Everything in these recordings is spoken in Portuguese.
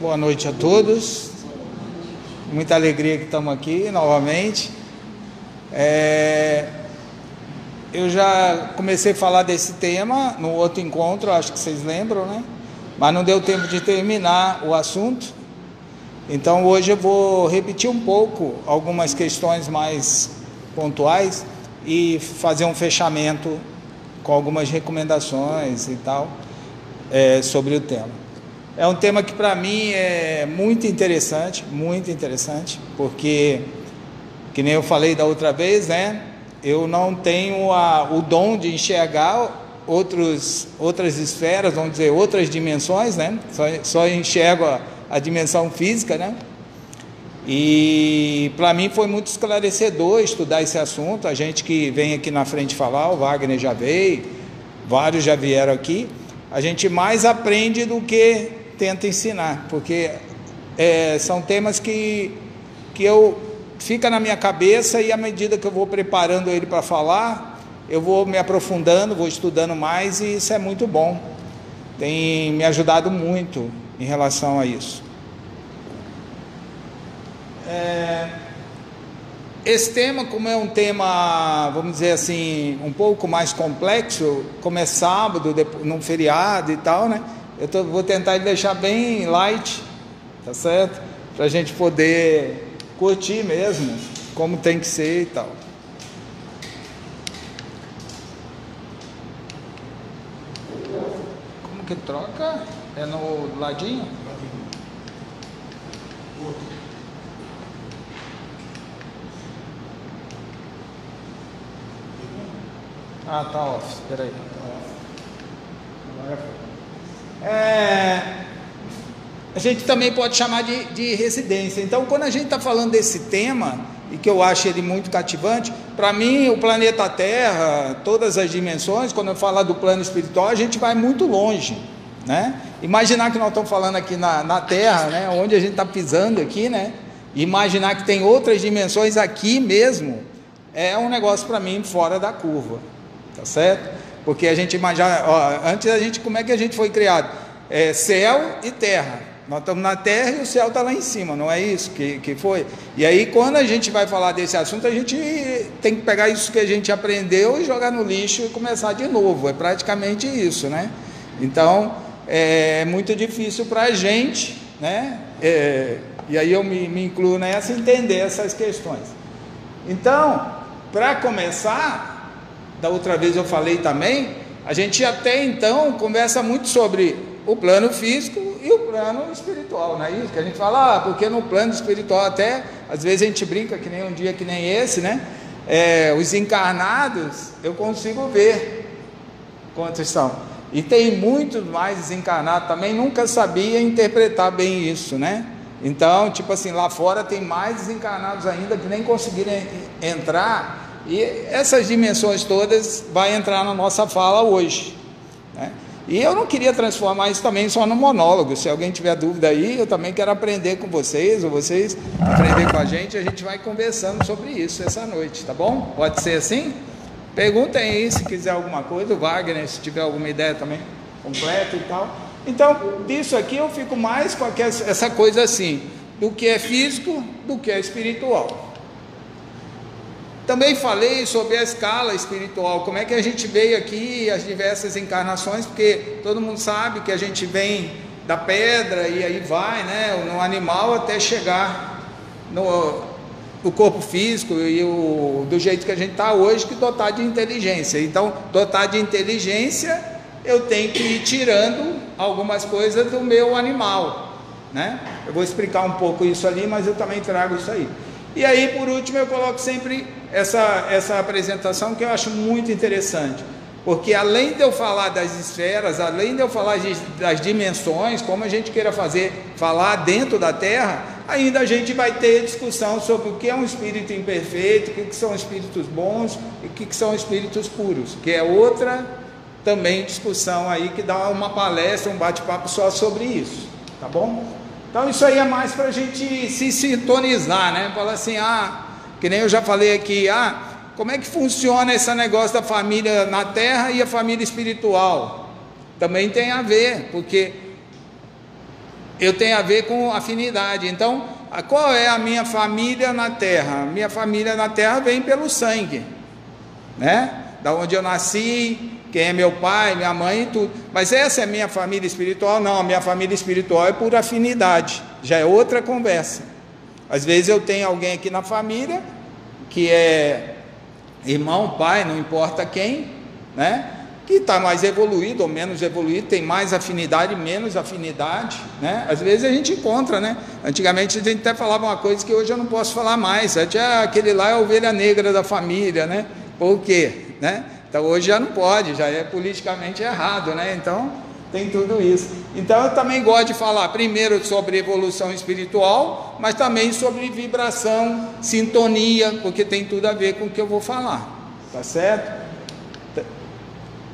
Boa noite a todos. Muita alegria que estamos aqui novamente. Eu já comecei a falar desse tema no outro encontro, acho que vocês lembram, né? Mas não deu tempo de terminar o assunto. Então hoje eu vou repetir um pouco algumas questões mais pontuais e fazer um fechamento com algumas recomendações e tal sobre o tema. É um tema que para mim é muito interessante, porque, que nem eu falei da outra vez, né? Eu não tenho o dom de enxergar outras esferas, vamos dizer, outras dimensões, né? Só enxergo a dimensão física, né? E para mim foi muito esclarecedor estudar esse assunto. A gente que vem aqui na frente falar, o Wagner já veio, vários já vieram aqui. A gente mais aprende do que tenta ensinar, porque são temas que fica na minha cabeça, e à medida que eu vou preparando ele para falar, eu vou me aprofundando, vou estudando mais, e isso é muito bom, tem me ajudado muito em relação a isso. Esse tema, como é um tema, vamos dizer assim, um pouco mais complexo, como é sábado, num feriado e tal, né? Vou tentar deixar bem light, tá certo? Para a gente poder curtir mesmo, como tem que ser e tal. Como que troca? É no ladinho? Ah, tá off, espera aí. A gente também pode chamar de residência. Então, quando a gente está falando desse tema, e que eu acho ele muito cativante, para mim, o planeta Terra, todas as dimensões, quando eu falar do plano espiritual, a gente vai muito longe, né? Imaginar que nós estamos falando aqui na Terra, né? Onde a gente está pisando aqui, né? Imaginar que tem outras dimensões aqui mesmo, é um negócio para mim fora da curva, tá certo? Porque a gente imagina, antes como é que a gente foi criado? Céu e terra. Nós estamos na terra e o céu está lá em cima, não é isso que foi? E aí, quando a gente vai falar desse assunto, a gente tem que pegar isso que a gente aprendeu e jogar no lixo e começar de novo. É praticamente isso, né? Então, é muito difícil para a gente, né? E aí eu me incluo nessa, entender essas questões. Então, para começar, da outra vez eu falei também, a gente até então conversa muito sobre o plano físico e o plano espiritual, não é isso? Que a gente fala, porque no plano espiritual até, às vezes a gente brinca, que nem um dia que nem esse, né? Os encarnados, eu consigo ver quantos são. E tem muitos mais desencarnados também, nunca sabia interpretar bem isso, né? Então, tipo assim, lá fora tem mais desencarnados ainda que nem conseguiram entrar. E essas dimensões todas vai entrar na nossa fala hoje, né? E eu não queria transformar isso também só no monólogo. Se alguém tiver dúvida aí, eu também quero aprender com vocês, ou vocês aprender com a gente vai conversando sobre isso essa noite, tá bom? Pode ser assim? Perguntem aí se quiser alguma coisa, o Wagner, se tiver alguma ideia também completa e tal. Então, disso aqui eu fico mais com essa coisa assim, do que é físico, do que é espiritual. Também falei sobre a escala espiritual, como é que a gente veio aqui, as diversas encarnações, porque todo mundo sabe que a gente vem da pedra e aí vai, né, no animal até chegar no corpo físico e do jeito que a gente está hoje, que dotar de inteligência. Então, dotar de inteligência, eu tenho que ir tirando algumas coisas do meu animal, né? Eu vou explicar um pouco isso ali, mas eu também trago isso aí. E aí, por último, eu coloco sempre essa apresentação, que eu acho muito interessante, porque além de eu falar das esferas, além de eu falar das dimensões, como a gente queira falar dentro da Terra, ainda a gente vai ter discussão sobre o que é um espírito imperfeito, o que são espíritos bons e o que são espíritos puros, que é outra também discussão aí, que dá uma palestra, um bate-papo só sobre isso, tá bom? Então isso aí é mais para a gente se sintonizar, né? Falar assim, que nem eu já falei aqui, como é que funciona esse negócio da família na Terra e a família espiritual? Também tem a ver, porque eu tenho a ver com afinidade. Então, qual é a minha família na terra? Minha família na terra vem pelo sangue, né? Da onde eu nasci, quem é meu pai, minha mãe e tudo. Mas essa é minha família espiritual? Não, a minha família espiritual é por afinidade, já é outra conversa. Às vezes eu tenho alguém aqui na família que é irmão, pai, não importa quem, né? Que está mais evoluído ou menos evoluído, tem mais afinidade, menos afinidade, né? Às vezes a gente encontra, né? Antigamente a gente até falava uma coisa que hoje eu não posso falar mais. Aquele lá é a ovelha negra da família, né? Por quê, né? Então hoje já não pode, já é politicamente errado, né? Então tem tudo isso. Então eu também gosto de falar primeiro sobre evolução espiritual, mas também sobre vibração, sintonia, porque tem tudo a ver com o que eu vou falar, tá certo?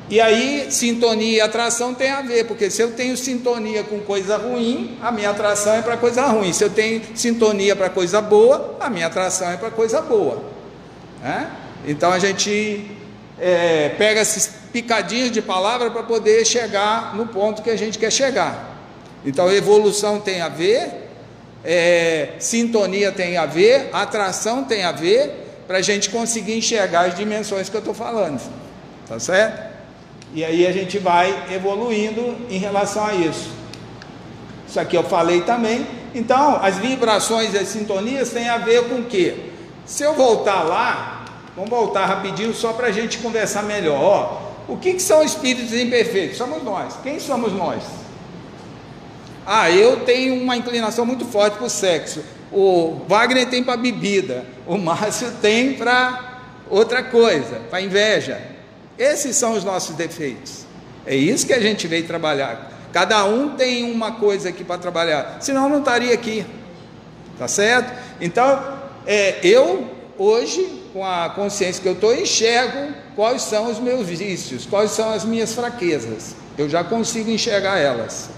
E aí sintonia e atração tem a ver, porque se eu tenho sintonia com coisa ruim, a minha atração é para coisa ruim. Se eu tenho sintonia para coisa boa, a minha atração é para coisa boa, né? Então a gente pega esses picadinhos de palavra para poder chegar no ponto que a gente quer chegar. Então evolução tem a ver, sintonia tem a ver, atração tem a ver, para a gente conseguir enxergar as dimensões que eu estou falando, tá certo? E aí a gente vai evoluindo em relação a isso. Isso aqui eu falei também. Então as vibrações e as sintonias têm a ver com o quê? Se eu voltar lá, vamos voltar rapidinho só para a gente conversar melhor. Ó, o que são espíritos imperfeitos? Somos nós. Quem somos nós? Eu tenho uma inclinação muito forte para o sexo. O Wagner tem para bebida. O Márcio tem para outra coisa, para inveja. Esses são os nossos defeitos. É isso que a gente veio trabalhar. Cada um tem uma coisa aqui para trabalhar, senão não estaria aqui, tá certo? Então, eu hoje, com a consciência que eu estou, enxergo quais são os meus vícios, quais são as minhas fraquezas. Eu já consigo enxergar elas.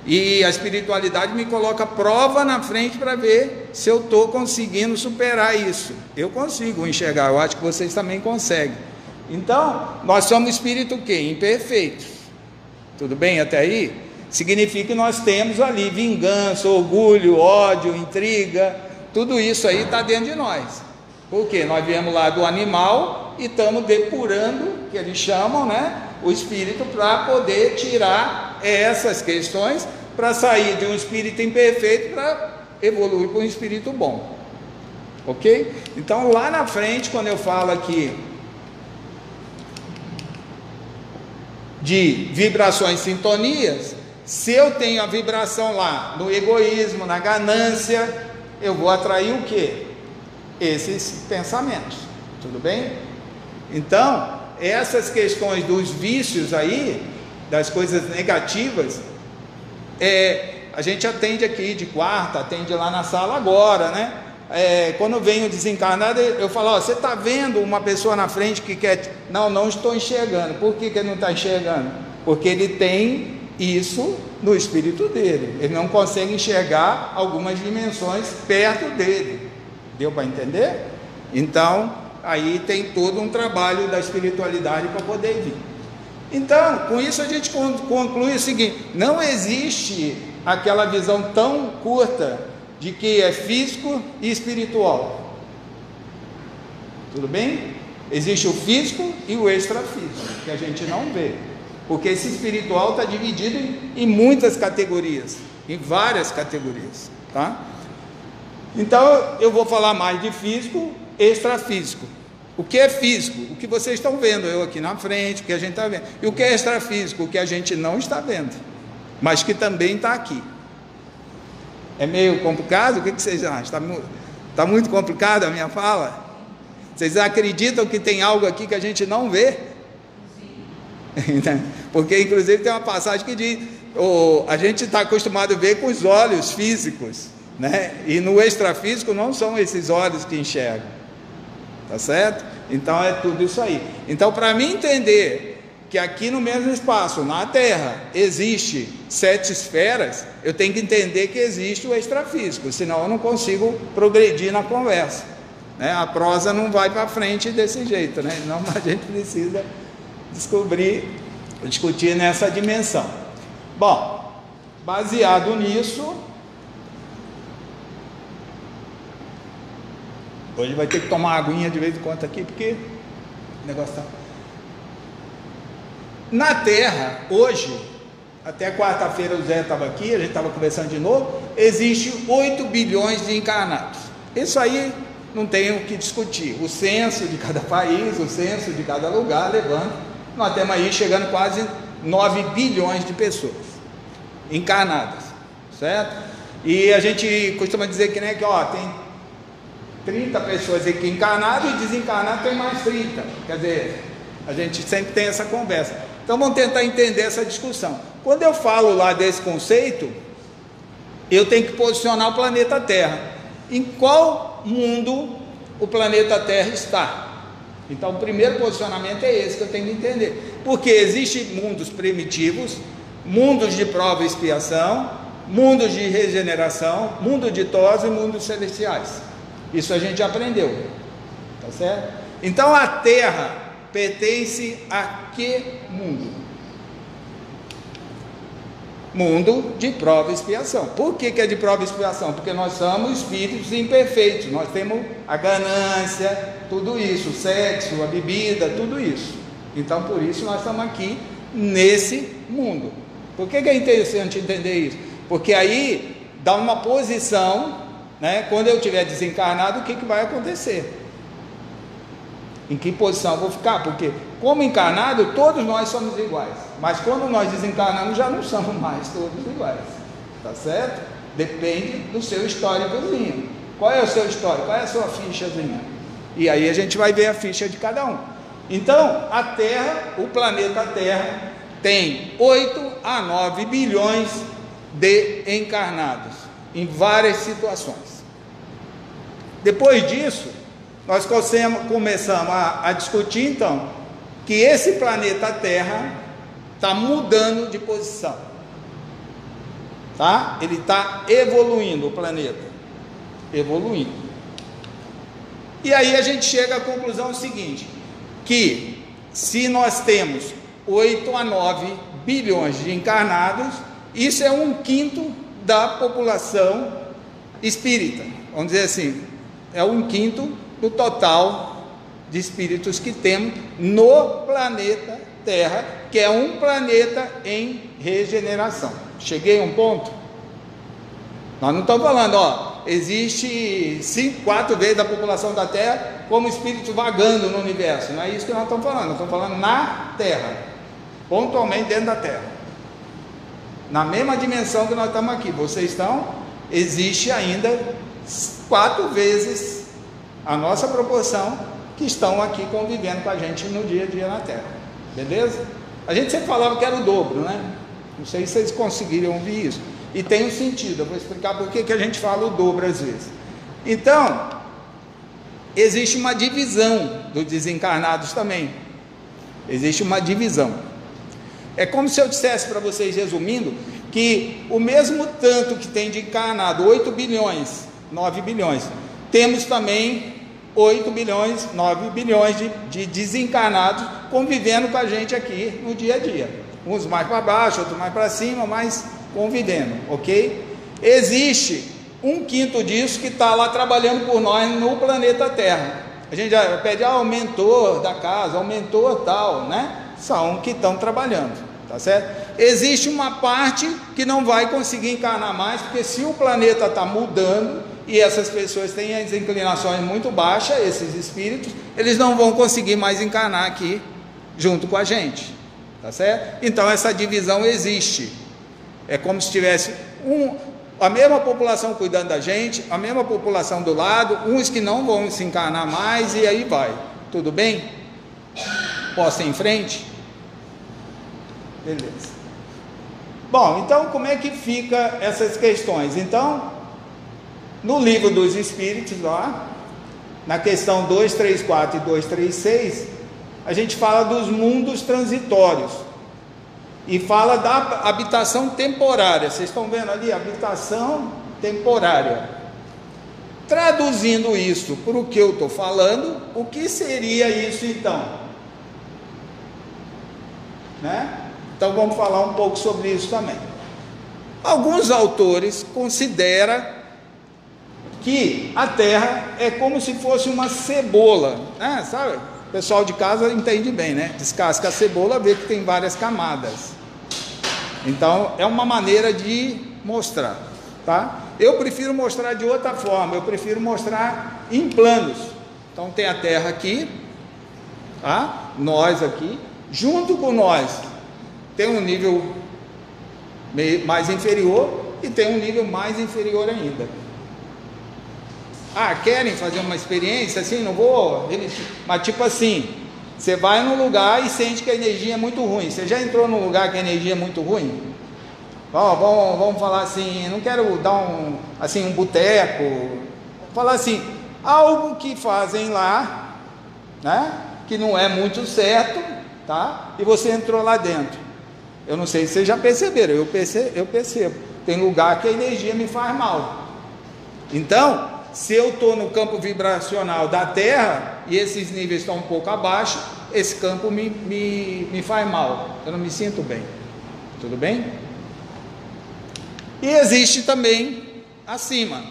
E a espiritualidade me coloca prova na frente para ver se eu estou conseguindo superar isso. Eu consigo enxergar, eu acho que vocês também conseguem. Então, nós somos espírito o quê? Imperfeitos. Tudo bem até aí? Significa que nós temos ali vingança, orgulho, ódio, intriga, tudo isso aí está dentro de nós. Por quê? Nós viemos lá do animal e estamos depurando, que eles chamam, né, o espírito, para poder tirar essas questões, para sair de um espírito imperfeito para evoluir para um espírito bom. Ok? Então lá na frente, quando eu falo aqui de vibrações, sintonias, se eu tenho a vibração lá no egoísmo, na ganância, eu vou atrair o quê? Esses pensamentos, tudo bem? Então, essas questões dos vícios aí, das coisas negativas, a gente atende aqui de quarta, atende lá na sala agora, né? Quando vem o desencarnado, eu falo, você está vendo uma pessoa na frente que quer... Não estou enxergando. Por que ele não está enxergando? Porque ele tem isso no espírito dele, ele não consegue enxergar algumas dimensões perto dele. Deu para entender? Então, aí tem todo um trabalho da espiritualidade para poder vir. Então, com isso a gente conclui o seguinte: não existe aquela visão tão curta de que é físico e espiritual. Tudo bem? Existe o físico e o extrafísico, que a gente não vê, porque esse espiritual está dividido em muitas categorias, em várias categorias, tá? Então eu vou falar mais de físico, extrafísico. O que é físico? O que vocês estão vendo, eu aqui na frente, o que a gente está vendo. E o que é extrafísico? O que a gente não está vendo, mas que também está aqui. É meio complicado? O que vocês acham? Está muito complicado a minha fala? Vocês acreditam que tem algo aqui que a gente não vê? Porque inclusive tem uma passagem que diz, a gente está acostumado a ver com os olhos físicos, né? E no extrafísico não são esses olhos que enxergam, tá certo? Então é tudo isso aí. Então, para mim entender que aqui no mesmo espaço, na Terra, existe 7 esferas, eu tenho que entender que existe o extrafísico, senão eu não consigo progredir na conversa, né? A prosa não vai para frente desse jeito, né? Não, a gente precisa discutir nessa dimensão. Bom, baseado nisso, hoje vai ter que tomar uma aguinha de vez em quando aqui, porque o negócio está... Na Terra, hoje, até quarta-feira o Zé estava aqui, a gente estava conversando de novo, existe 8 bilhões de encarnados. Isso aí não tem o que discutir. O censo de cada país, o censo de cada lugar, levando, nós temos aí chegando quase 9 bilhões de pessoas encarnadas, certo? E a gente costuma dizer que, né, que ó, tem 30 pessoas aqui encarnadas e desencarnadas tem mais 30, quer dizer, a gente sempre tem essa conversa. Então vamos tentar entender essa discussão. Quando eu falo lá desse conceito, eu tenho que posicionar o planeta Terra. Em qual mundo o planeta Terra está? Então o primeiro posicionamento é esse que eu tenho que entender. Porque existem mundos primitivos, mundos de prova e expiação, mundos de regeneração, mundo ditoso e mundos celestiais. Isso a gente aprendeu, tá certo? Então a Terra pertence a que mundo? Mundo de prova e expiação. Por que é de prova e expiação? Porque nós somos espíritos imperfeitos, nós temos a ganância, tudo isso, o sexo, a bebida, tudo isso. Então por isso nós estamos aqui nesse mundo. Por que é interessante entender isso? Porque aí dá uma posição, né? Quando eu estiver desencarnado, o que vai acontecer? Em que posição eu vou ficar? Porque como encarnado, todos nós somos iguais, mas quando nós desencarnamos, já não somos mais todos iguais, tá certo? Depende do seu históricozinho. Qual é o seu histórico? Qual é a sua fichazinha? E aí a gente vai ver a ficha de cada um. Então, a Terra, o planeta Terra, tem 8 a 9 bilhões de encarnados, em várias situações. Depois disso, nós começamos a discutir, então, que esse planeta Terra está mudando de posição, tá? Ele está evoluindo, o planeta, evoluindo. E aí a gente chega à conclusão seguinte, que se nós temos 8 a 9 bilhões de encarnados, isso é 1/5 da população espírita, vamos dizer assim, é 1/5 do total de espíritos que temos no planeta Terra, que é um planeta em regeneração. Cheguei a um ponto? Nós não estamos falando, ó, existe 4 vezes a população da Terra como espírito vagando no universo, não é isso que nós estamos falando, nós estamos falando na Terra, pontualmente dentro da Terra, na mesma dimensão que nós estamos aqui, vocês estão, existe ainda 4 vezes a nossa proporção que estão aqui convivendo com a gente no dia a dia na Terra, beleza? A gente sempre falava que era o dobro, né? Não sei se vocês conseguiram ouvir isso, e tem um sentido, eu vou explicar por que a gente fala o dobro às vezes. Então, existe uma divisão dos desencarnados também, existe uma divisão. É como se eu dissesse para vocês, resumindo, que o mesmo tanto que tem de encarnado, 8 bilhões, 9 bilhões, temos também 8 bilhões, 9 bilhões de desencarnados convivendo com a gente aqui no dia a dia. Uns mais para baixo, outros mais para cima, mas convivendo, ok? Existe 1/5 disso que está lá trabalhando por nós no planeta Terra. A gente já pede, aumentor da casa, aumentor tal, né? São que estão trabalhando, tá certo? Existe uma parte que não vai conseguir encarnar mais, porque se o planeta está mudando, e essas pessoas têm as inclinações muito baixas, esses espíritos, eles não vão conseguir mais encarnar aqui junto com a gente, tá certo? Então essa divisão existe, é como se tivesse a mesma população cuidando da gente, a mesma população do lado, uns que não vão se encarnar mais, e aí vai, tudo bem? Posso ir em frente? Beleza. Bom, então como é que fica essas questões? Então, no livro dos Espíritos, lá, na questão 234 e 236, a gente fala dos mundos transitórios, e fala da habitação temporária, vocês estão vendo ali, habitação temporária. Traduzindo isso para o que eu estou falando, o que seria isso então? Né? Então vamos falar um pouco sobre isso também. Alguns autores consideram que a Terra é como se fosse uma cebola, né? Sabe? O pessoal de casa entende bem, né? Descasca a cebola, vê que tem várias camadas. Então, é uma maneira de mostrar, tá? Eu prefiro mostrar de outra forma, eu prefiro mostrar em planos. Então, tem a Terra aqui, tá? Nós aqui, junto com nós, tem um nível mais inferior e tem um nível mais inferior ainda. Ah, querem fazer uma experiência assim? Não vou, mas tipo assim, você vai num lugar e sente que a energia é muito ruim. Você já entrou num lugar que a energia é muito ruim? Vamos falar assim, não quero dar um boteco, vou falar assim, algo que fazem lá, né, que não é muito certo, tá? E você entrou lá dentro. Eu não sei se vocês já perceberam, eu percebo. Tem lugar que a energia me faz mal. Então, se eu estou no campo vibracional da Terra e esses níveis estão um pouco abaixo, esse campo me faz mal, eu não me sinto bem. Tudo bem? E existe também acima.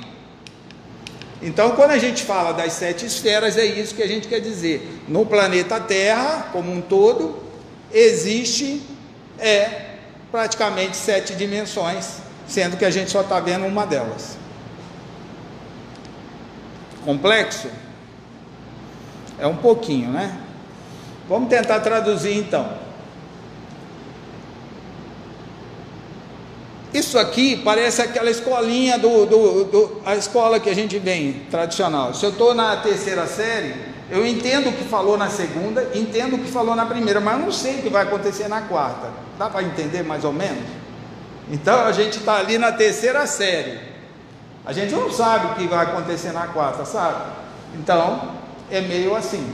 Então, quando a gente fala das 7 esferas, é isso que a gente quer dizer. No planeta Terra, como um todo, existe praticamente 7 dimensões, sendo que a gente só está vendo uma delas. Complexo? É um pouquinho, né? Vamos tentar traduzir então. Isso aqui parece aquela escolinha a escola que a gente vem, tradicional. Se eu estou na 3ª série, eu entendo o que falou na 2ª, entendo o que falou na 1ª, mas eu não sei o que vai acontecer na 4ª. Dá para entender mais ou menos? Então a gente está ali na 3ª série. A gente não sabe o que vai acontecer na 4ª, sabe? Então, é meio assim.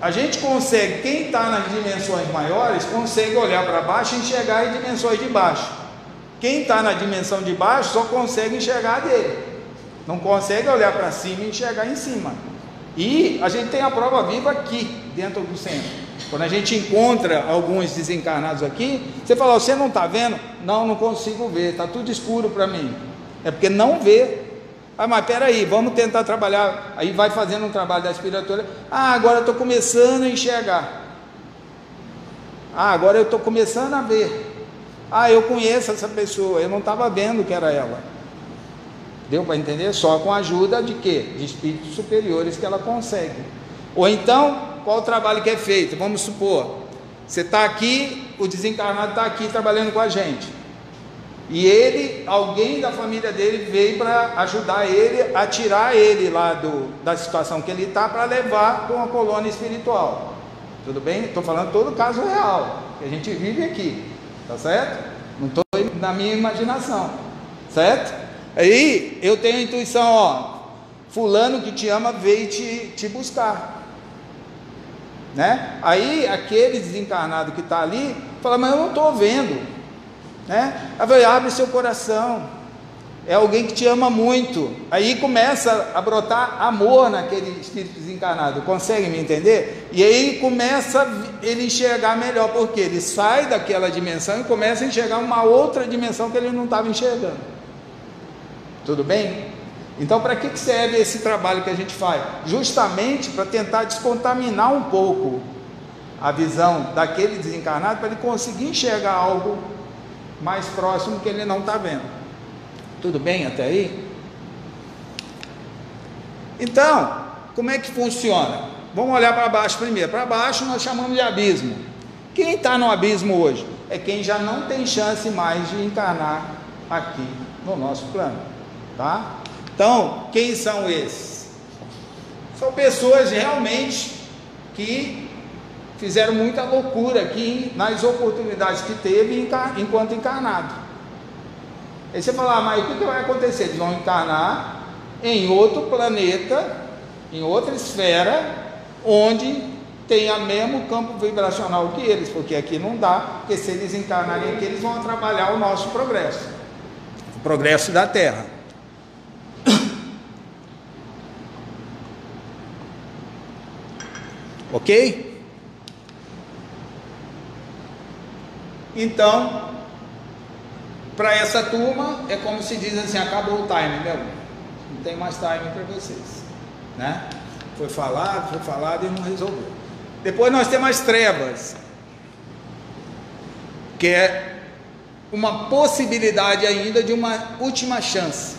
A gente consegue, quem está nas dimensões maiores, consegue olhar para baixo e enxergar as dimensões de baixo. Quem está na dimensão de baixo só consegue enxergar dele. Não consegue olhar para cima e enxergar em cima. E a gente tem a prova viva aqui, dentro do centro. Quando a gente encontra alguns desencarnados aqui, você fala, você não está vendo? Não, não consigo ver, está tudo escuro para mim. É porque não vê. Ah, mas peraí, vamos tentar trabalhar. Aí vai fazendo um trabalho da espiritualidade. Ah, agora eu estou começando a enxergar. Ah, agora eu estou começando a ver. Ah, eu conheço essa pessoa, eu não estava vendo que era ela. Deu para entender? Só com a ajuda de quê? De espíritos superiores que ela consegue. Ou então, qual o trabalho que é feito? Vamos supor, você está aqui, o desencarnado está aqui trabalhando com a gente. E alguém da família dele veio para ajudar ele a tirar ele lá da situação que ele está, para levar para uma colônia espiritual. Tudo bem? Estou falando todo o caso real, que a gente vive aqui, tá certo? Não estou na minha imaginação, certo? Aí eu tenho a intuição, ó, fulano que te ama veio te buscar, né? Aí aquele desencarnado que está ali, fala, mas eu não estou vendo, né? Abre seu coração, é alguém que te ama muito. Aí começa a brotar amor naquele espírito desencarnado, consegue me entender? E aí começa ele enxergar melhor, porque ele sai daquela dimensão e começa a enxergar uma outra dimensão que ele não estava enxergando. Tudo bem? Então, para que serve esse trabalho que a gente faz? Justamente para tentar descontaminar um pouco a visão daquele desencarnado, para ele conseguir enxergar algo mais próximo que ele não está vendo. Tudo bem até aí? Então, como é que funciona? Vamos olhar para baixo primeiro. Para baixo nós chamamos de abismo. Quem está no abismo hoje? É quem já não tem chance mais de encarnar aqui no nosso plano, tá? Então, quem são esses? São pessoas realmente que fizeram muita loucura aqui nas oportunidades que teve enquanto encarnado. Aí você fala, mas o que vai acontecer? Eles vão encarnar em outro planeta, em outra esfera, onde tenha mesmo campo vibracional que eles, porque aqui não dá, porque se eles encarnarem aqui, eles vão atrapalhar o nosso progresso, o progresso da Terra. Ok? para essa turma é como se diz assim, acabou o time, meu, não tem mais time para vocês, né? Foi falado e não resolveu. Depois nós temos as trevas, que é uma possibilidade ainda de uma última chance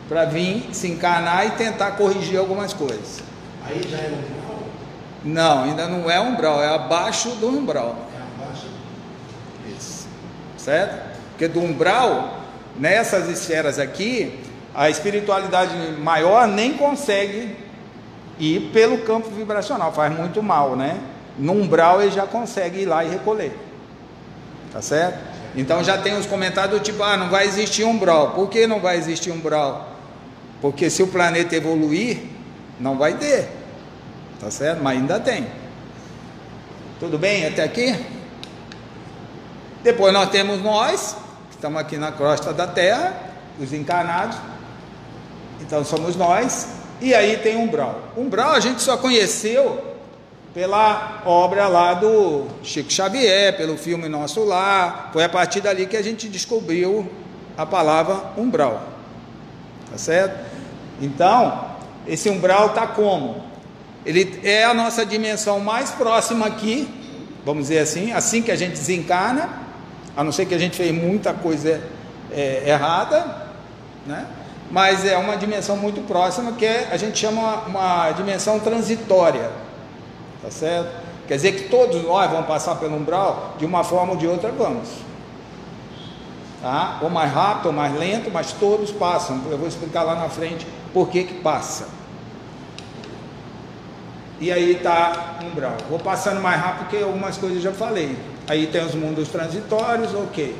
para vir se encarnar e tentar corrigir algumas coisas. Aí já é umbral? Não, ainda não é umbral, é abaixo do umbral. É abaixo? Isso, certo? Porque do umbral, nessas esferas aqui, a espiritualidade maior nem consegue ir pelo campo vibracional, faz muito mal, né? No umbral ele já consegue ir lá e recolher, tá certo? Então já tem os comentários do tipo, não vai existir umbral. Por que não vai existir umbral? Porque se o planeta evoluir, não vai ter, tá certo? Mas ainda tem. Tudo bem até aqui? Depois nós temos nós, que estamos aqui na crosta da Terra, os encarnados, então somos nós, e aí tem umbral. Umbral a gente só conheceu pela obra lá do Chico Xavier, pelo filme Nosso Lar, foi a partir dali que a gente descobriu a palavra umbral, tá certo? Então, esse umbral está como? Ele é a nossa dimensão mais próxima aqui, vamos dizer assim que a gente desencarna, a não ser que a gente fez muita coisa errada, né? Mas é uma dimensão muito próxima, que a gente chama uma dimensão transitória, tá certo? Quer dizer que todos nós vamos passar pelo umbral, de uma forma ou de outra vamos, tá? Ou mais rápido ou mais lento, mas todos passam. Eu vou explicar lá na frente por que passa. E aí está umbral. Vou passando mais rápido porque algumas coisas eu já falei. Aí tem os mundos transitórios, ok.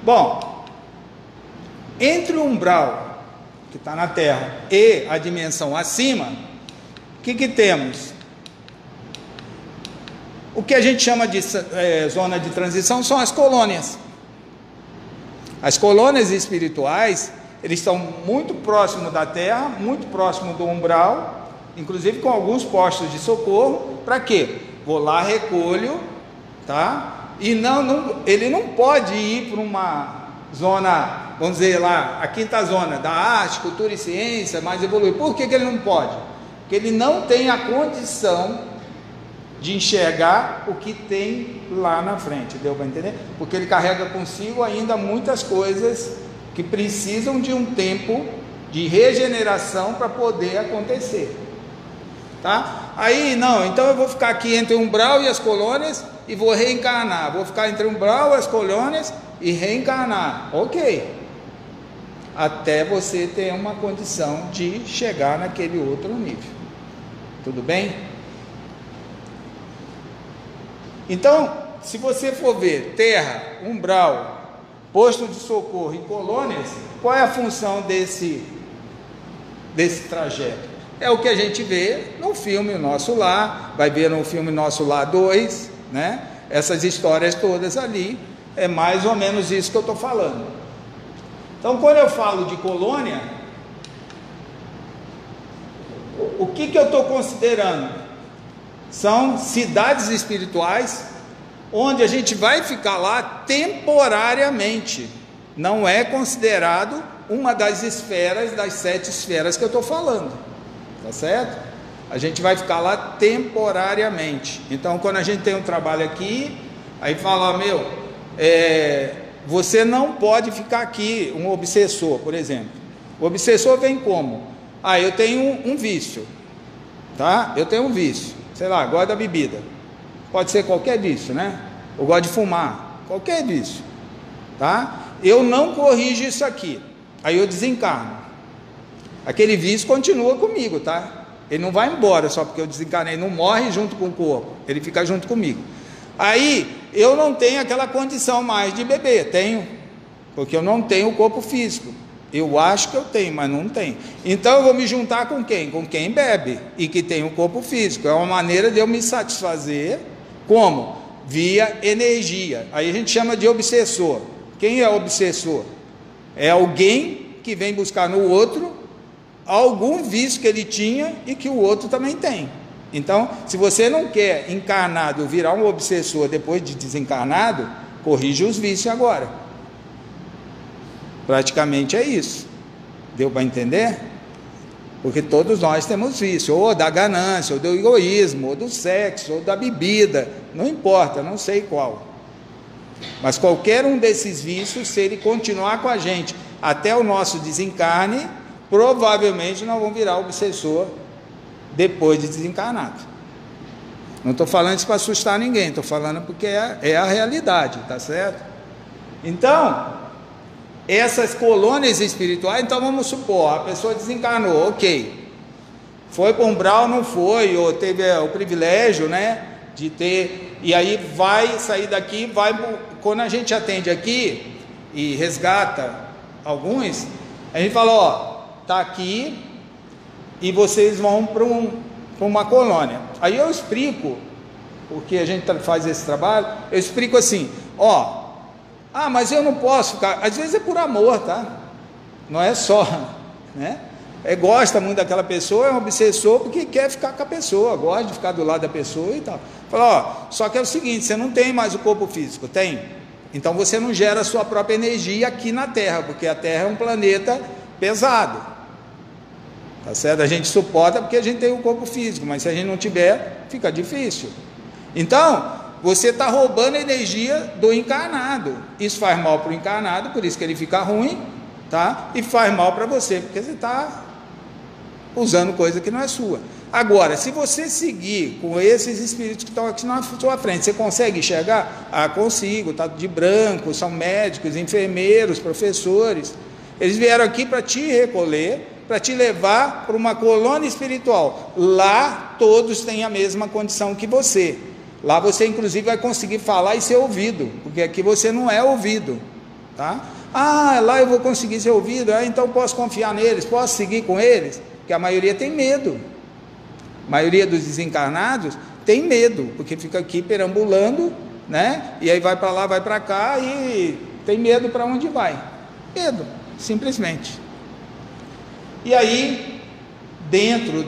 Bom, entre o umbral, que está na Terra, e a dimensão acima, o que temos? O que a gente chama de zona de transição são as colônias. As colônias espirituais, eles estão muito próximos da Terra, muito próximos do umbral, inclusive com alguns postos de socorro. Para quê? Vou lá, recolho, tá? E ele não pode ir para uma zona, vamos dizer lá, a quinta zona da arte, cultura e ciência, mais evoluída. Por que ele não pode? Porque ele não tem a condição de enxergar o que tem lá na frente, deu para entender? Porque ele carrega consigo ainda muitas coisas que precisam de um tempo de regeneração para poder acontecer, tá? Aí não, então eu vou ficar aqui entre o umbral e as colônias e vou reencarnar, vou ficar entre o umbral e as colônias e reencarnar, ok, até você ter uma condição de chegar naquele outro nível, tudo bem? Então, se você for ver Terra, umbral, posto de socorro e colônias, qual é a função desse trajeto? É o que a gente vê no filme Nosso Lar, vai ver no filme Nosso Lar 2, né? Essas histórias todas ali, é mais ou menos isso que eu estou falando. Então, quando eu falo de colônia, o que eu estou considerando? São cidades espirituais, onde a gente vai ficar lá temporariamente, não é considerado uma das esferas, das 7 esferas que eu estou falando, tá certo? A gente vai ficar lá temporariamente. Então, quando a gente tem um trabalho aqui, aí fala, você não pode ficar aqui, um obsessor, por exemplo. O obsessor vem como? Eu tenho um vício, tá? Eu tenho um vício. Sei lá, gosto da bebida, pode ser qualquer vício, né? Eu gosto de fumar, qualquer vício, tá? Eu não corrijo isso aqui, aí eu desencarno, aquele vício continua comigo, tá? Ele não vai embora só porque eu desencarnei, não morre junto com o corpo, ele fica junto comigo. Aí eu não tenho aquela condição mais de beber, tenho, porque eu não tenho o corpo físico. Eu acho que eu tenho, mas não tenho. Então eu vou me juntar com quem? Com quem bebe e que tem um corpo físico. É uma maneira de eu me satisfazer. Como? Via energia. Aí a gente chama de obsessor. Quem é obsessor? É alguém que vem buscar no outro algum vício que ele tinha e que o outro também tem. Então, se você não quer encarnado virar um obsessor depois de desencarnado, corrige os vícios agora. Praticamente é isso. Deu para entender? Porque todos nós temos vício, ou da ganância, ou do egoísmo, ou do sexo, ou da bebida, não importa, não sei qual. Mas qualquer um desses vícios, se ele continuar com a gente até o nosso desencarne, provavelmente nós vamos virar obsessor depois de desencarnado. Não estou falando isso para assustar ninguém, estou falando porque é a realidade, tá certo? Então, essas colônias espirituais, então vamos supor, a pessoa desencarnou, ok, foi para um umbral, não foi, ou teve o privilégio, né, de ter, e aí vai sair daqui, quando a gente atende aqui e resgata alguns, a gente fala, ó, tá aqui e vocês vão para uma colônia. Aí eu explico, porque a gente faz esse trabalho, eu explico assim, ó, mas eu não posso ficar, às vezes é por amor, tá? Não é só, né? Gosta muito daquela pessoa, é um obsessor porque quer ficar com a pessoa, gosta de ficar do lado da pessoa e tal. Fala, ó, só que é o seguinte, você não tem mais o corpo físico, tem? Então você não gera a sua própria energia aqui na Terra, porque a Terra é um planeta pesado, tá certo? A gente suporta porque a gente tem o corpo físico, mas se a gente não tiver, fica difícil. Então, você está roubando a energia do encarnado. Isso faz mal para o encarnado, por isso que ele fica ruim, tá? E faz mal para você, porque você está usando coisa que não é sua. Agora, se você seguir com esses espíritos que estão aqui na sua frente, você consegue enxergar? Consigo, está de branco, são médicos, enfermeiros, professores. Eles vieram aqui para te recolher, para te levar para uma colônia espiritual. Lá todos têm a mesma condição que você. Lá você inclusive vai conseguir falar e ser ouvido, porque aqui você não é ouvido, tá? Lá eu vou conseguir ser ouvido, então posso confiar neles, posso seguir com eles, porque a maioria tem medo. A maioria dos desencarnados tem medo, porque fica aqui perambulando, né? E aí vai para lá, vai para cá e tem medo para onde vai. Medo, simplesmente. E aí, dentro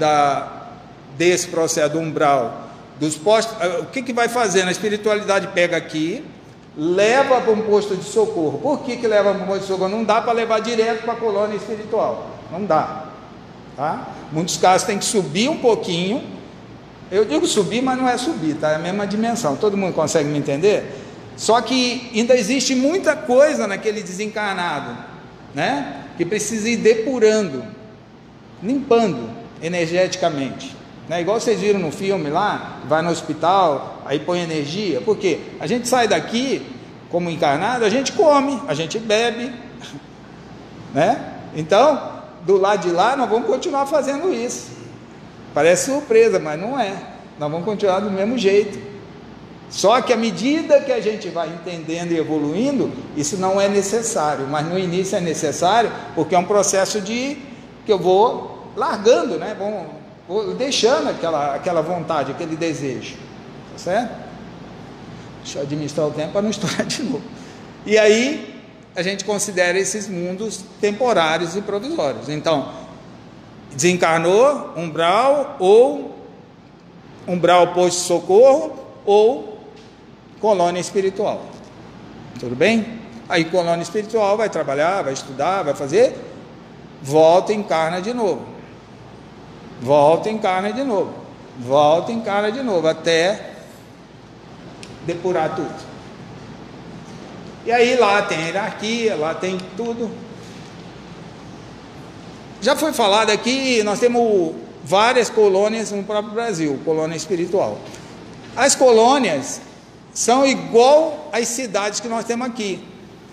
desse processo do umbral, dos postos, o que vai fazendo? A espiritualidade pega aqui, leva para um posto de socorro. Por que leva para um posto de socorro? Não dá para levar direto para a colônia espiritual, não dá, tá? Muitos casos tem que subir um pouquinho. Eu digo subir, mas não é subir, tá? É a mesma dimensão, todo mundo consegue me entender? Só que ainda existe muita coisa naquele desencarnado, né? Que precisa ir depurando, limpando energeticamente, né? Igual vocês viram no filme lá, vai no hospital, aí põe energia. Por quê? A gente sai daqui como encarnado, a gente come, a gente bebe, né? Então, do lado de lá nós vamos continuar fazendo isso. Parece surpresa, mas não é. Nós vamos continuar do mesmo jeito. Só que à medida que a gente vai entendendo e evoluindo, isso não é necessário, mas no início é necessário, porque é um processo que eu vou largando, né? Vou deixando aquela vontade, aquele desejo, tá certo? Deixa eu administrar o tempo para não estourar de novo. E aí a gente considera esses mundos temporários e provisórios. Então, desencarnou, umbral, ou umbral posto de socorro, ou colônia espiritual. Tudo bem? Aí colônia espiritual vai trabalhar, vai estudar, vai fazer, volta e encarna de novo. Volta e encarna de novo. Volta e encarna de novo, até depurar tudo. E aí lá tem hierarquia, lá tem tudo. Já foi falado aqui, nós temos várias colônias no próprio Brasil, colônia espiritual. As colônias são igual às cidades que nós temos aqui.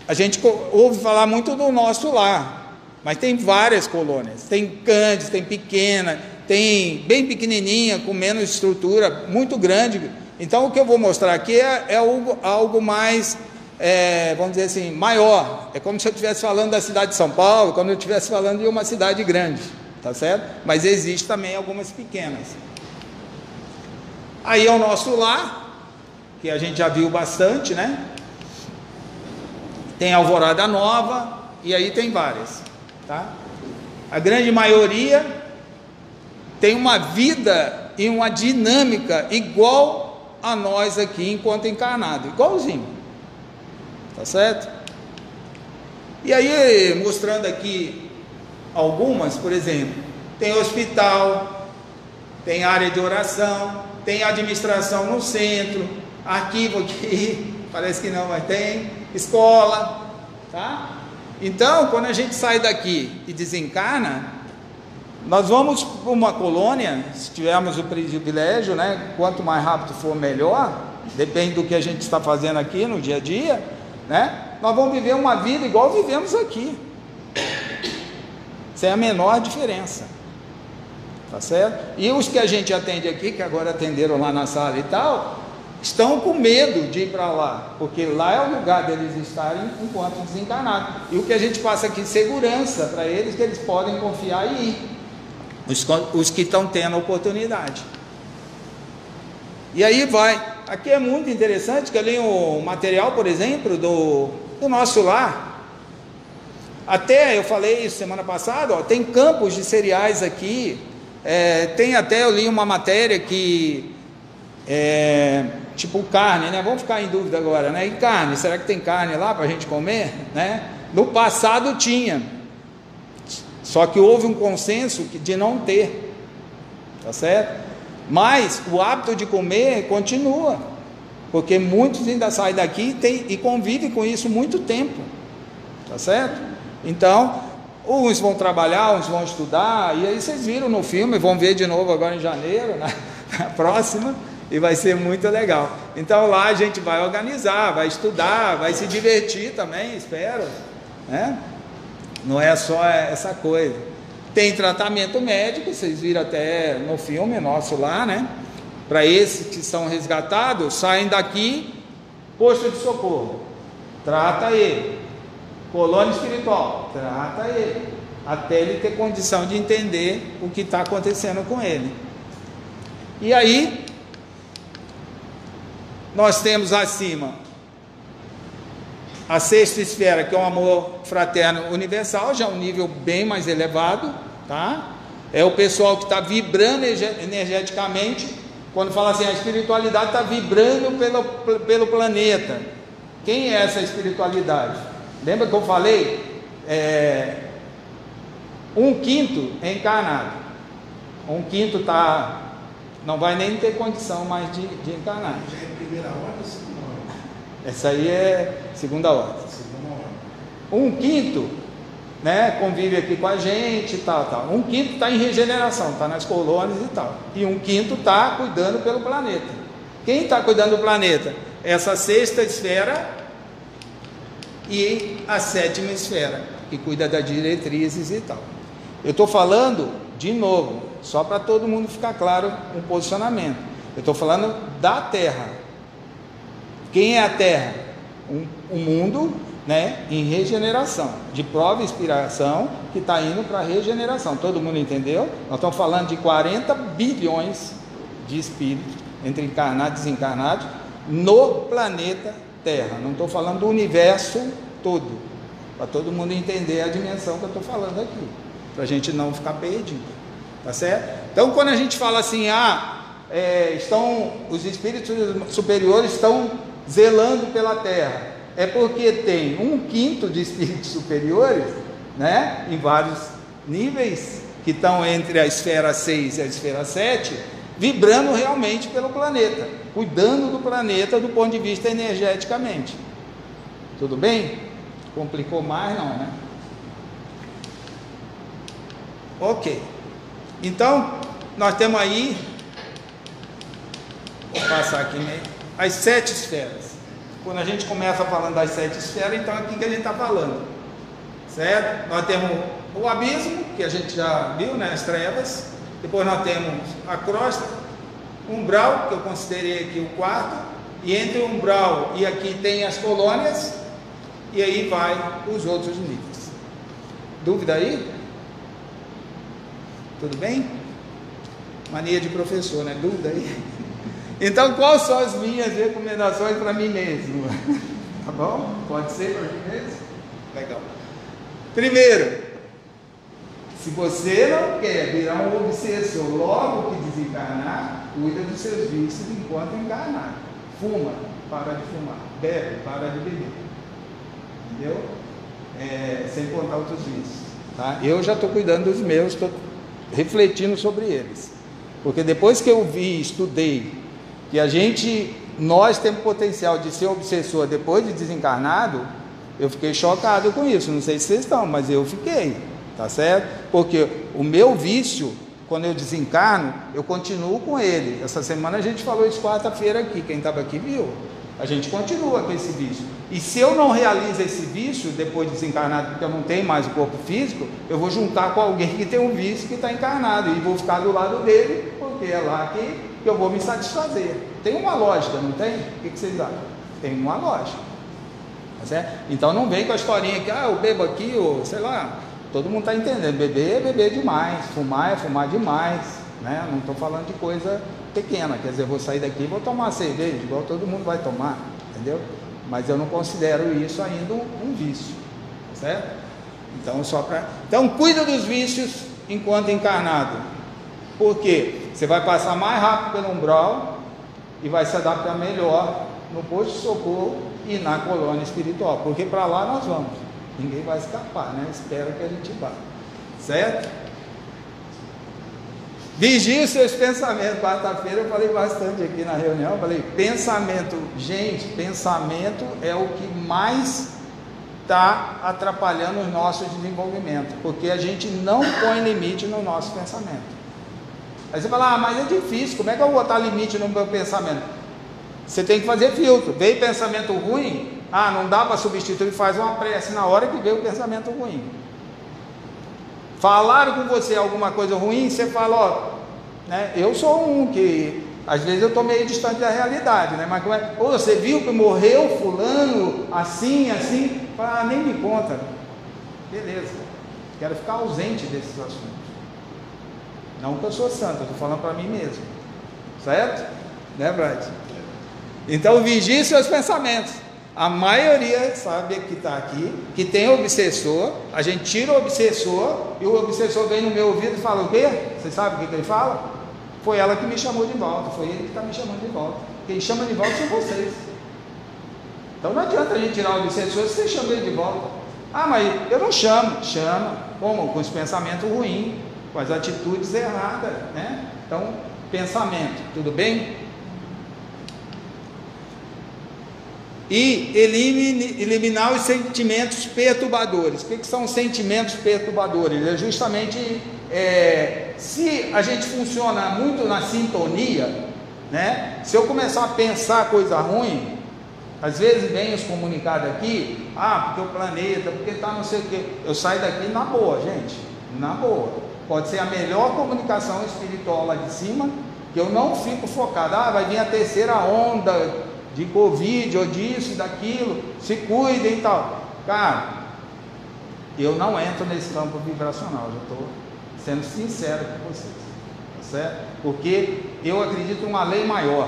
A gente ouve falar muito do nosso lar, mas tem várias colônias. Tem grandes, tem pequena, tem bem pequenininha, com menos estrutura, muito grande. Então o que eu vou mostrar aqui é algo mais, vamos dizer assim, maior. É como se eu estivesse falando da cidade de São Paulo, como eu estivesse falando de uma cidade grande, tá certo? Mas existe também algumas pequenas. Aí é o nosso lar, que a gente já viu bastante, né? Tem Alvorada Nova, e aí tem várias, tá? A grande maioria tem uma vida e uma dinâmica igual a nós aqui enquanto encarnado, igualzinho. Tá certo? E aí, mostrando aqui algumas, por exemplo, tem hospital, tem área de oração, tem administração no centro, arquivo aqui, parece que não, mas tem, escola, tá? Então, quando a gente sai daqui e desencarna, nós vamos para uma colônia, se tivermos o privilégio, né? Quanto mais rápido for, melhor, depende do que a gente está fazendo aqui no dia a dia, né? Nós vamos viver uma vida igual vivemos aqui, sem a menor diferença, tá certo? E os que a gente atende aqui, que agora atenderam lá na sala e tal, estão com medo de ir para lá, porque lá é o lugar deles estarem enquanto desencarnados, e o que a gente passa aqui, segurança para eles, que eles podem confiar e ir, os que estão tendo a oportunidade. E aí vai, aqui é muito interessante, que eu li um material, por exemplo, do nosso lar, até eu falei isso semana passada, ó, tem campos de cereais aqui, tem até, eu li uma matéria que, tipo carne, né, vamos ficar em dúvida agora, né, e carne, será que tem carne lá para a gente comer, né, no passado tinha, só que houve um consenso de não ter, tá certo, mas o hábito de comer continua, porque muitos ainda saem daqui e convivem com isso muito tempo, tá certo? Então, uns vão trabalhar, uns vão estudar, e aí vocês viram no filme, vão ver de novo agora em janeiro, na próxima, e vai ser muito legal. Então lá a gente vai organizar, vai estudar, vai se divertir também, espero, né? Não é só essa coisa. Tem tratamento médico, vocês viram até no filme nosso lá, né? Para esses que são resgatados, saem daqui, posto de socorro, trata ele, colônia espiritual, trata ele, até ele ter condição de entender o que está acontecendo com ele. E aí, nós temos acima a sexta esfera, que é o amor fraterno universal, já um nível bem mais elevado, tá? É o pessoal que está vibrando energeticamente. Quando fala assim, a espiritualidade está vibrando pelo planeta. Quem é essa espiritualidade? Lembra que eu falei? 1/5 é encarnado. 1/5 não vai nem ter condição mais de encarnar. Já é primeira ordem ou segunda ordem? Essa aí é segunda ordem. Segunda ordem. 1/5, né, convive aqui com a gente e tal. 1/5 está em regeneração, está nas colônias e tal. E 1/5 está cuidando pelo planeta. Quem está cuidando do planeta? Essa sexta esfera e a sétima esfera, que cuida das diretrizes e tal. Eu estou falando, de novo, só para todo mundo ficar claro um posicionamento. Eu estou falando da Terra. Quem é a Terra? Um mundo, né, em regeneração, de prova e inspiração, que está indo para a regeneração. Todo mundo entendeu? Nós estamos falando de 40 bilhões de espíritos, entre encarnados e desencarnados, no planeta Terra. Não estou falando do universo todo, para todo mundo entender a dimensão que eu estou falando aqui, para a gente não ficar perdido, tá certo? Então, quando a gente fala assim, os espíritos superiores estão zelando pela Terra, é porque tem 1/5 de espíritos superiores, né, em vários níveis, que estão entre a esfera 6 e a esfera 7, vibrando realmente pelo planeta, cuidando do planeta do ponto de vista energeticamente. Tudo bem? Complicou mais não, né? Ok. Então, nós temos aí, vou passar aqui, né, as 7 esferas. Quando a gente começa falando das 7 esferas, então é aqui que a gente está falando, certo? Nós temos o abismo, que a gente já viu, né, as trevas. Depois nós temos a crosta, umbral, que eu considerei aqui o quarto, e entre o umbral e aqui tem as colônias, e aí vai os outros níveis. Dúvida aí? Tudo bem? Mania de professor, né? Dúvida aí? Então, quais são as minhas recomendações para mim mesmo? Tá bom? Pode ser para mim mesmo? Legal. Primeiro, se você não quer virar um obsessor logo que desencarnar, cuida dos seus vícios enquanto encarnar. Fuma, para de fumar. Bebe, para de beber. entendeu? Sem contar outros vícios, tá? Eu já estou cuidando dos meus, estou refletindo sobre eles, porque depois que eu vi, estudei, que nós temos potencial de ser obsessor depois de desencarnado, eu fiquei chocado com isso. Não sei se vocês estão, mas eu fiquei, tá certo? Porque o meu vício, quando eu desencarno, eu continuo com ele. Essa semana a gente falou isso quarta-feira aqui, quem estava aqui viu. A gente continua com esse vício. E se eu não realizo esse vício depois de desencarnado, porque eu não tenho mais o corpo físico, eu vou juntar com alguém que tem um vício que está encarnado e vou ficar do lado dele, porque é lá que eu vou me satisfazer. Tem uma lógica, não tem? O que vocês acham? Tem uma lógica, tá certo? Então não vem com a historinha que eu bebo aqui, ou sei lá, todo mundo está entendendo. Beber é beber demais, fumar é fumar demais, né? Não estou falando de coisa pequena, quer dizer, eu vou sair daqui e vou tomar cerveja, igual todo mundo vai tomar, entendeu? Mas eu não considero isso ainda um vício, certo? Então cuida dos vícios enquanto encarnado, porque você vai passar mais rápido pelo umbral e vai se adaptar melhor no posto de socorro e na colônia espiritual, porque para lá nós vamos, ninguém vai escapar, né? Espero que a gente vá, certo? Vigie os seus pensamentos. Quarta-feira eu falei bastante aqui na reunião, eu falei, pensamento, gente, pensamento é o que mais está atrapalhando o nosso desenvolvimento, porque a gente não põe limite no nosso pensamento. Aí você fala, mas é difícil, como é que eu vou botar limite no meu pensamento? Você tem que fazer filtro. Veio pensamento ruim, não dá para substituir, faz uma prece na hora que veio o pensamento ruim. Falaram com você alguma coisa ruim, você fala, né, eu sou um que às vezes eu estou meio distante da realidade, né? Mas como é? Você viu que morreu fulano assim, fala, nem me conta. Beleza, quero ficar ausente desses assuntos. Não que eu sou santo, eu estou falando para mim mesmo, certo? Né, Brad? Então vigie seus pensamentos. A maioria sabe que está aqui, que tem obsessor. A gente tira o obsessor e o obsessor vem no meu ouvido e fala o quê? Você sabe o que ele fala? Foi ela que me chamou de volta, foi ele que está me chamando de volta. Quem chama de volta são vocês. Então não adianta a gente tirar o obsessor se você chama ele de volta. Mas eu não chamo. Chama, como? Com os pensamentos ruins, com as atitudes erradas, né? Então, pensamento, tudo bem? E eliminar os sentimentos perturbadores. O que são os sentimentos perturbadores? É justamente se a gente funciona muito na sintonia, né? Se eu começar a pensar coisa ruim, às vezes vem os comunicados aqui, porque o planeta, porque está não sei o que, eu saio daqui na boa, gente, na boa. Pode ser a melhor comunicação espiritual lá de cima, que eu não fico focado, vai vir a terceira onda de Covid, ou disso, daquilo, se cuidem e tal. Cara, eu não entro nesse campo vibracional, já estou sendo sincero com vocês, tá certo? Porque eu acredito em uma lei maior,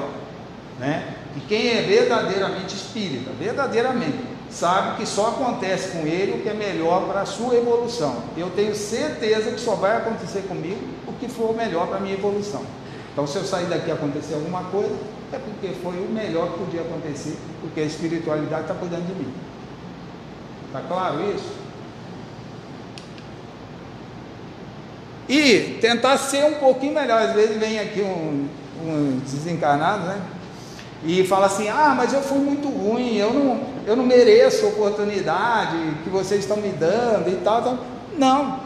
né? E quem é verdadeiramente espírita, verdadeiramente, sabe que só acontece com ele o que é melhor para a sua evolução. Eu tenho certeza que só vai acontecer comigo o que for melhor para a minha evolução. Então, se eu sair daqui e acontecer alguma coisa, é porque foi o melhor que podia acontecer, porque a espiritualidade está cuidando de mim. Está claro isso? E tentar ser um pouquinho melhor. Às vezes vem aqui um desencarnado, né? E fala assim, mas eu fui muito ruim, eu não mereço a oportunidade que vocês estão me dando e tal. Não.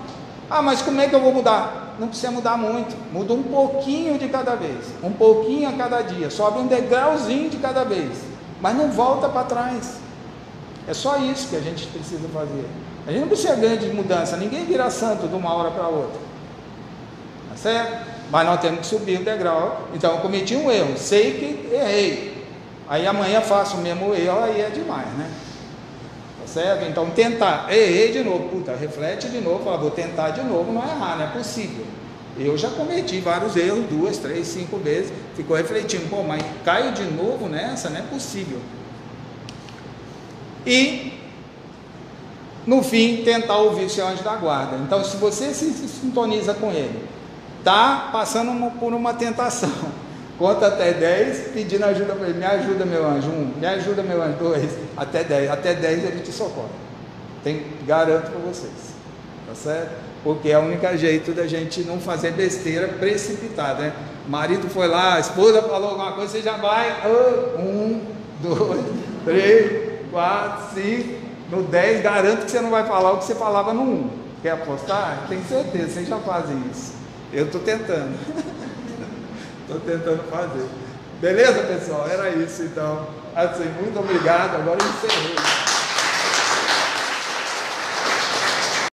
Mas como é que eu vou mudar? Não precisa mudar muito, muda um pouquinho de cada vez, um pouquinho a cada dia, sobe um degrauzinho de cada vez, mas não volta para trás. É só isso que a gente precisa fazer. A gente não precisa de grande mudança, ninguém vira santo de uma hora para outra, tá certo? Mas nós temos que subir o degrau. Então eu cometi um erro, sei que errei, aí amanhã faço o mesmo erro, aí é demais, né? Certo? Então tentar, errei de novo, reflete de novo, fala, vou tentar de novo, não é errar, não é possível. Eu já cometi vários erros, 2, 3, 5 vezes, ficou refletindo, mas caio de novo nessa, não é possível. E no fim, tentar ouvir o seu anjo da guarda. Então, se você se sintoniza com ele, está passando por uma tentação, Conta até 10, pedindo ajuda para ele. Me ajuda, meu anjo. 1, me ajuda, meu anjo. 2, até 10. Até 10 ele te socorre. Garanto para vocês. Tá certo? Porque é o único jeito da gente não fazer besteira precipitada, né? O marido foi lá, a esposa falou alguma coisa, você já vai. 1, 2, 3, 4, 5. No 10, garanto que você não vai falar o que você falava no 1. Quer apostar? Tenho certeza, vocês já fazem isso. Eu estou tentando. Estou tentando fazer. Beleza, pessoal? Era isso, então. Assim, muito obrigado. Agora eu encerrei.